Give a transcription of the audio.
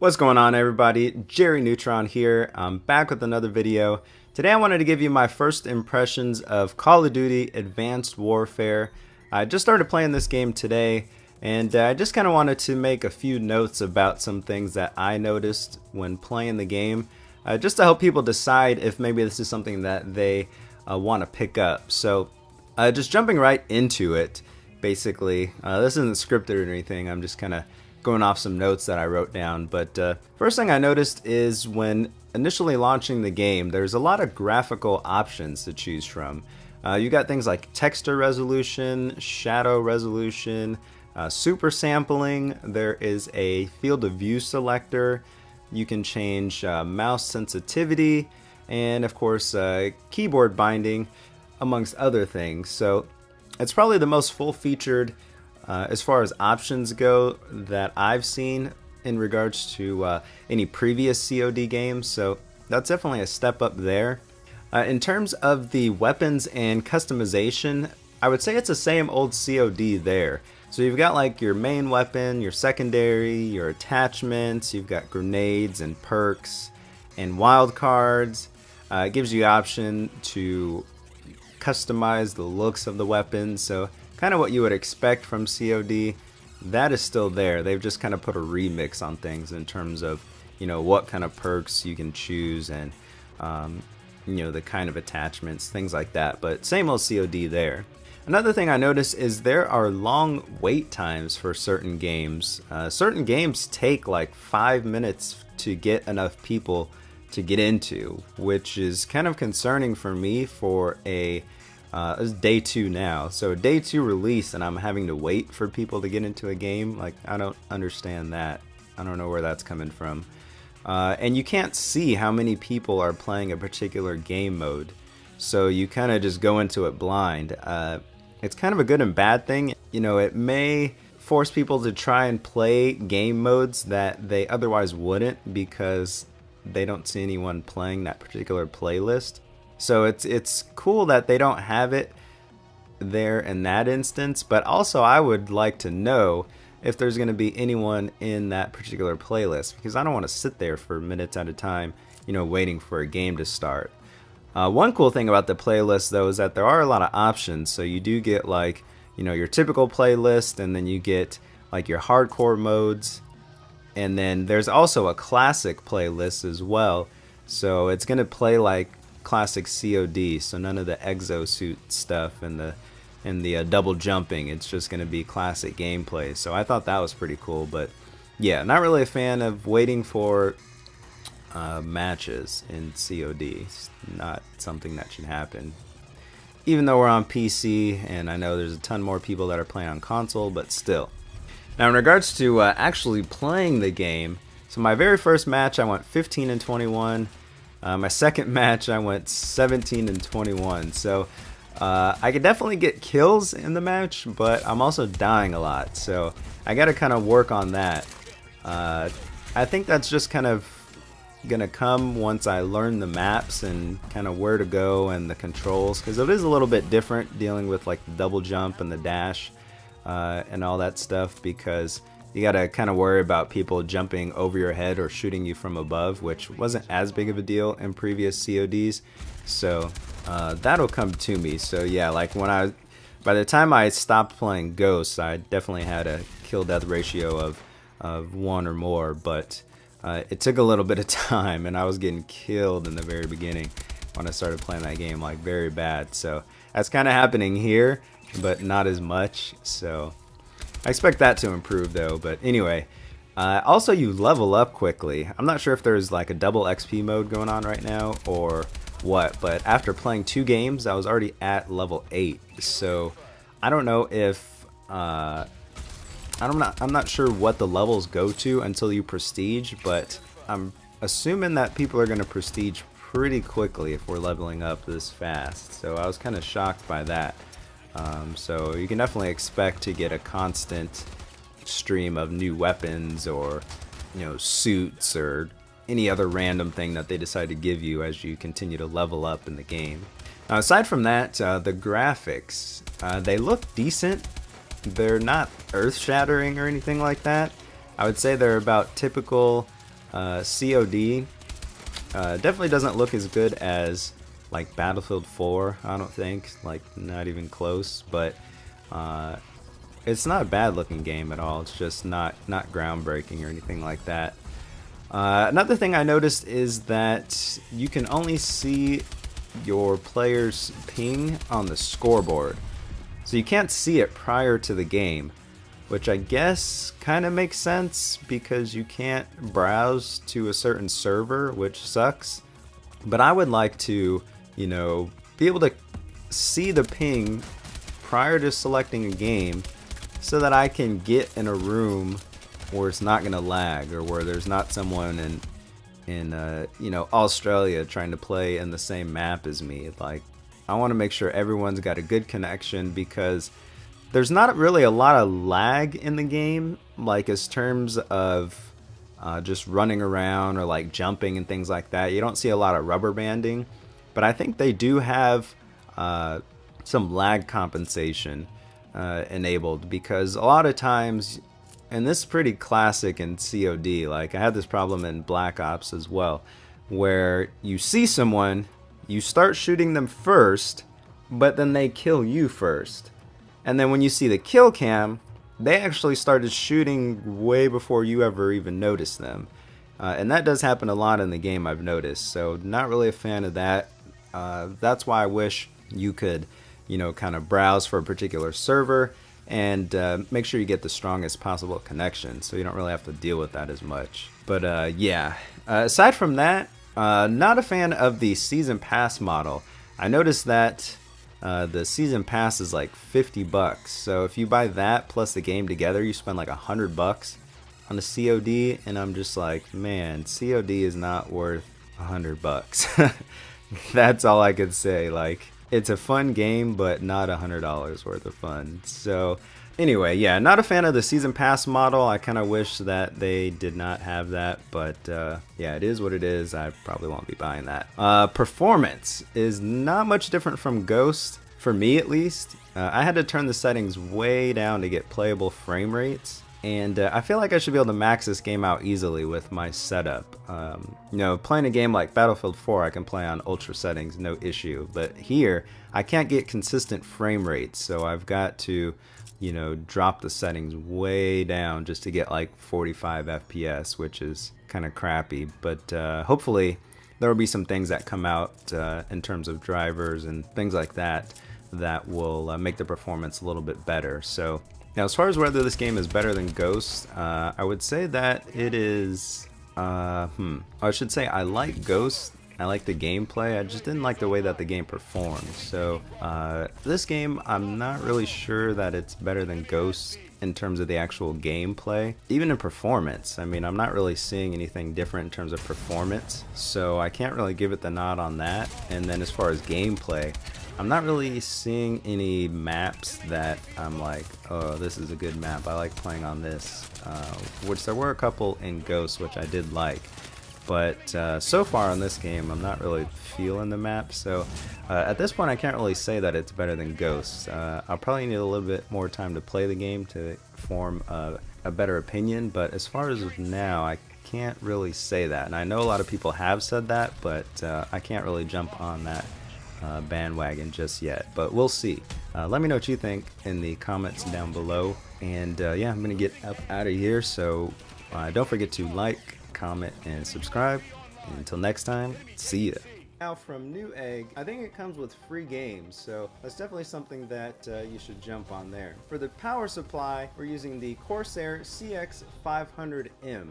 What's going on, everybody? Jerry Neutron here. I'm back with another video. Today I wanted to give you my first impressions of Call of Duty Advanced Warfare. I just started playing this game today, and I just kind of wanted to make a few notes about some things that I noticed when playing the game, just to help people decide if maybe this is something that they want to pick up. So just jumping right into it, basically. This isn't scripted or anything. I'm just kind of going off some notes that I wrote down. But first thing I noticed is when initially launching the game, there's a lot of graphical options to choose from. You got things like texture resolution, shadow resolution, super sampling. There is a field of view selector. You can change mouse sensitivity, and of course keyboard binding, amongst other things. So it's probably the most full-featured as far as options go that I've seen in regards to any previous COD games, so that's definitely a step up there. In terms of the weapons and customization, I would say it's the same old COD there. So you've got like your main weapon, your secondary, your attachments, you've got grenades and perks and wild cards. It gives you the option to customize the looks of the weapons, so kind of what you would expect from COD. That is still there. They've just kind of put a remix on things in terms of, you know, what kind of perks you can choose and you know, the kind of attachments, things like that. But same old COD there. Another thing I noticed is there are long wait times for certain games. Certain games take like 5 minutes to get enough people to get into, which is kind of concerning for me for a it's day 2 now, so day 2 release, and I'm having to wait for people to get into a game. Like, I don't understand that. I don't know where that's coming from. And you can't see how many people are playing a particular game mode, so you kind of just go into it blind. It's kind of a good and bad thing. You know, it may force people to try and play game modes that they otherwise wouldn't because they don't see anyone playing that particular playlist. So it's cool that they don't have it there in that instance, but also I would like to know if there's going to be anyone in that particular playlist, because I don't want to sit there for minutes at a time, you know, waiting for a game to start. One cool thing about the playlist, though, is that there are a lot of options. So you do get, like, you know, your typical playlist, and then you get like your hardcore modes, and then there's also a classic playlist as well. So it's going to play like classic COD, so none of the exosuit stuff and the double jumping. It's just going to be classic gameplay. So I thought that was pretty cool. But yeah, not really a fan of waiting for matches in COD. It's not something that should happen, even though we're on PC, and I know there's a ton more people that are playing on console, but still. Now in regards to actually playing the game, so my very first match I went 15 and 21. My second match I went 17 and 21. So I could definitely get kills in the match, but I'm also dying a lot, so I gotta kind of work on that. I think that's just kind of gonna come once I learn the maps and kind of where to go and the controls, because it is a little bit different dealing with like the double jump and the dash and all that stuff, because you gotta kind of worry about people jumping over your head or shooting you from above, which wasn't as big of a deal in previous CODs. So that'll come to me. So yeah, like by the time I stopped playing Ghosts, I definitely had a kill-death ratio of 1 or more, but it took a little bit of time, and I was getting killed in the very beginning when I started playing that game, like very bad. So that's kind of happening here, but not as much. So I expect that to improve though. But anyway, also you level up quickly. I'm not sure if there's like a double XP mode going on right now or what, but after playing 2 games I was already at level 8. So I don't know if I'm not sure what the levels go to until you prestige, but I'm assuming that people are going to prestige pretty quickly if we're leveling up this fast. So I was kind of shocked by that. So you can definitely expect to get a constant stream of new weapons or, you know, suits or any other random thing that they decide to give you as you continue to level up in the game. Now, aside from that, the graphics, they look decent. They're not earth-shattering or anything like that. I would say they're about typical COD definitely doesn't look as good as like Battlefield 4, I don't think, like not even close, but it's not a bad looking game at all. It's just not groundbreaking or anything like that. Another thing I noticed is that you can only see your player's ping on the scoreboard, so you can't see it prior to the game, which I guess kind of makes sense because you can't browse to a certain server, which sucks. But I would like to, you know, be able to see the ping prior to selecting a game so that I can get in a room where it's not gonna lag, or where there's not someone in you know, Australia trying to play in the same map as me. Like, I want to make sure everyone's got a good connection, because there's not really a lot of lag in the game, like as terms of just running around or like jumping and things like that. You don't see a lot of rubber banding, but I think they do have some lag compensation enabled, because a lot of times, and this is pretty classic in COD, like I had this problem in Black Ops as well, where you see someone, you start shooting them first, but then they kill you first. And then when you see the kill cam, they actually started shooting way before you ever even noticed them. And that does happen a lot in the game, I've noticed. So not really a fan of that. That's why I wish you could, you know, kind of browse for a particular server and make sure you get the strongest possible connection, so you don't really have to deal with that as much. But yeah, aside from that, not a fan of the season pass model. I noticed that the season pass is like $50, so if you buy that plus the game together, you spend like $100 on the COD, and I'm just like, man, COD is not worth $100. That's all I could say. Like, it's a fun game, but not $100 worth of fun. So anyway, yeah, not a fan of the season pass model. I kind of wish that they did not have that, but yeah, it is what it is. I probably won't be buying that. Performance is not much different from Ghost, for me at least. I had to turn the settings way down to get playable frame rates, and I feel like I should be able to max this game out easily with my setup. You know, playing a game like Battlefield 4, I can play on ultra settings, no issue. But here, I can't get consistent frame rates, so I've got to, you know, drop the settings way down just to get like 45 FPS, which is kind of crappy. But hopefully, there will be some things that come out in terms of drivers and things like that that will make the performance a little bit better. So now, as far as whether this game is better than Ghost, I would say that it is, I should say I like Ghost. I like the gameplay. I just didn't like the way that the game performed. So this game, I'm not really sure that it's better than Ghost in terms of the actual gameplay. Even in performance, I mean, I'm not really seeing anything different in terms of performance, so I can't really give it the nod on that. And then as far as gameplay, I'm not really seeing any maps that I'm like, oh, this is a good map, I like playing on this, which there were a couple in Ghost which I did like. But so far on this game, I'm not really feeling the map, so at this point I can't really say that it's better than Ghost. I'll probably need a little bit more time to play the game to form a better opinion, but as far as of now, I can't really say that. And I know a lot of people have said that, but I can't really jump on that bandwagon just yet, but we'll see. Let me know what you think in the comments down below, and yeah, I'm gonna get up out of here, so don't forget to like, comment, and subscribe. And until next time, see ya. Now from Newegg, I think it comes with free games, so that's definitely something that you should jump on there. For the power supply, we're using the Corsair CX500M.